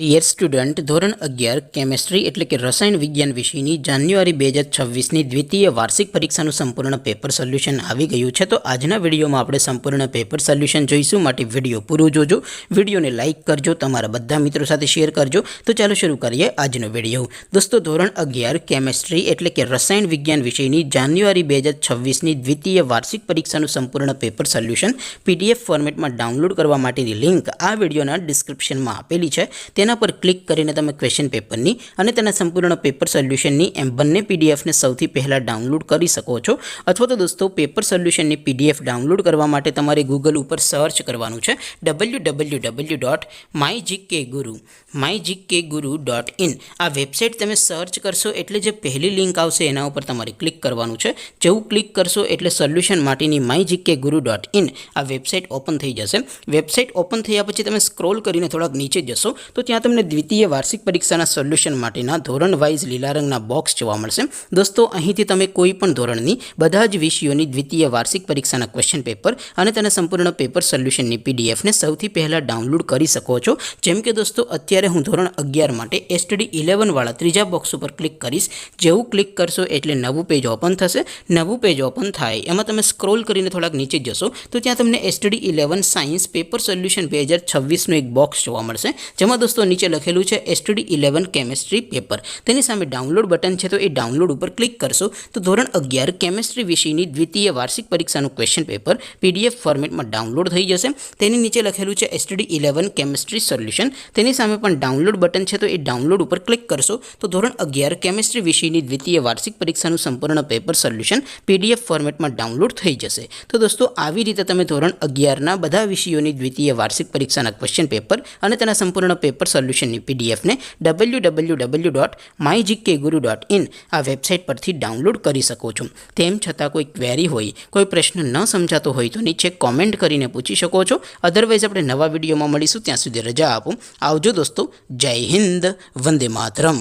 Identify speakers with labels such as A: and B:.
A: Dear student, ધોરણ 11 chemistry એટલે કે રસાયણ વિજ્ઞાન વિષયની જાન્યુઆરી 2026ની દ્વિતીય વાર્ષિક પરીક્ષાનું સંપૂર્ણ પેપર સોલ્યુશન આવી ગયું છે. તો આજના વિડીયોમાં આપણે સંપૂર્ણ પેપર સોલ્યુશન જોઈશું. માટે વિડીયો પૂરો જોજો, વિડીયોને લાઇક કરજો, તમારા બધા મિત્રો સાથે શેર કરજો. તો ચાલો શરૂ કરીએ આજનો વિડીયો. દોસ્તો, ધોરણ 11 કેમેસ્ટ્રી એટલે કે રસાયણ વિજ્ઞાન વિષયની જાન્યુઆરી 2026ની દ્વિતીય વાર્ષિક પરીક્ષાનું સંપૂર્ણ પેપર સોલ્યુશન PDF ફોર્મેટમાં ડાઉનલોડ કરવા માટેની લિંક આ વિડીયોના ડિસ્ક્રિપ્શનમાં આપેલી છે. તેના પર ક્લિક કરીને તમે ક્વેશ્ચન પેપરની અને તેના સંપૂર્ણ પેપર સોલ્યુશનની એમ બંને પીડીએફને સૌથી પહેલાં ડાઉનલોડ કરી શકો છો. અથવા તો દોસ્તો, પેપર સોલ્યુશનની PDF ડાઉનલોડ કરવા માટે તમારે ગૂગલ ઉપર સર્ચ કરવાનું છે www.mygkguru.in. આ વેબસાઇટ તમે સર્ચ કરશો એટલે જે પહેલી લિંક આવશે એના ઉપર તમારે ક્લિક કરવાનું છે. જેવું ક્લિક કરશો એટલે સોલ્યુશન માટેની mygkguru.in આ વેબસાઇટ ઓપન થઈ જશે. વેબસાઇટ ઓપન થયા પછી તમે સ્ક્રોલ કરીને થોડાક નીચે જશો તો ત્યાં તમને દ્વિતીય વાર્ષિક પરીક્ષાના સોલ્યુશન માટેના ધોરણ વાઇઝ લીલા રંગના બોક્સ જોવા મળશે. દોસ્તો, અહીંથી તમે કોઈ પણ ધોરણની બધા જ વિષયોની દ્વિતીય વાર્ષિક પરીક્ષાના ક્વેશ્ચન પેપર અને તેના સંપૂર્ણ પેપર સોલ્યુશનની PDFને સૌથી પહેલાં ડાઉનલોડ કરી શકો છો. જેમ કે દોસ્તો, અત્યારે હું ધોરણ 11 માટે STD 11 વાળા ત્રીજા બોક્સ ઉપર ક્લિક કરીશ. જેવું ક્લિક કરશો એટલે નવું પેજ ઓપન થશે. નવું પેજ ઓપન થાય એમાં તમે સ્ક્રોલ કરીને થોડાક નીચે જશો તો ત્યાં તમને STD 11 સાયન્સ પેપર સોલ્યુશન 2026નું એક બોક્સ જોવા મળશે. જેમાં દોસ્તો નીચે લખેલું છે STD 11 કેમેસ્ટ્રી પેપર. તેની સામે ડાઉનલોડ બટન છે, તો એ ડાઉનલોડ ઉપર ક્લિક કરશો તો ધોરણ 11 કેમેસ્ટ્રી વિષયની દ્વિતીય વાર્ષિક પરીક્ષાનું ક્વેશ્ચન પેપર PDF ફોર્મેટમાં ડાઉનલોડ થઈ જશે. તેની નીચે લખેલું છે STD 11 કેમેસ્ટ્રી સોલ્યુશન. તેની સામે પણ ડાઉનલોડ બટન છે, તો એ ડાઉનલોડ ઉપર ક્લિક કરશો તો ધોરણ 11 કેમેસ્ટ્રી વિષયની દ્વિતીય વાર્ષિક પરીક્ષાનું સંપૂર્ણ પેપર સોલ્યુશન PDF ફોર્મેટમાં ડાઉનલોડ થઈ જશે. તો દોસ્તો, આવી રીતે તમે ધોરણ 11ના બધા વિષયોની દ્વિતીય વાર્ષિક પરીક્ષાના ક્વેશ્ચન પેપર અને તેના સંપૂર્ણ પેપર સોલ્યુશનની PDFને www.mygkguru.in આ વેબસાઇટ પરથી ડાઉનલોડ કરી શકો છો. તેમ છતાં કોઈ ક્વેરી હોય, કોઈ પ્રશ્ન ન સમજાતો હોય તો નીચે કોમેન્ટ કરીને પૂછી શકો છો. અધરવાઇઝ આપણે નવા વિડીયોમાં મળીશું. ત્યાં સુધી રજા આપો. આવજો દોસ્તો. જય હિન્દ. વંદે માતરમ.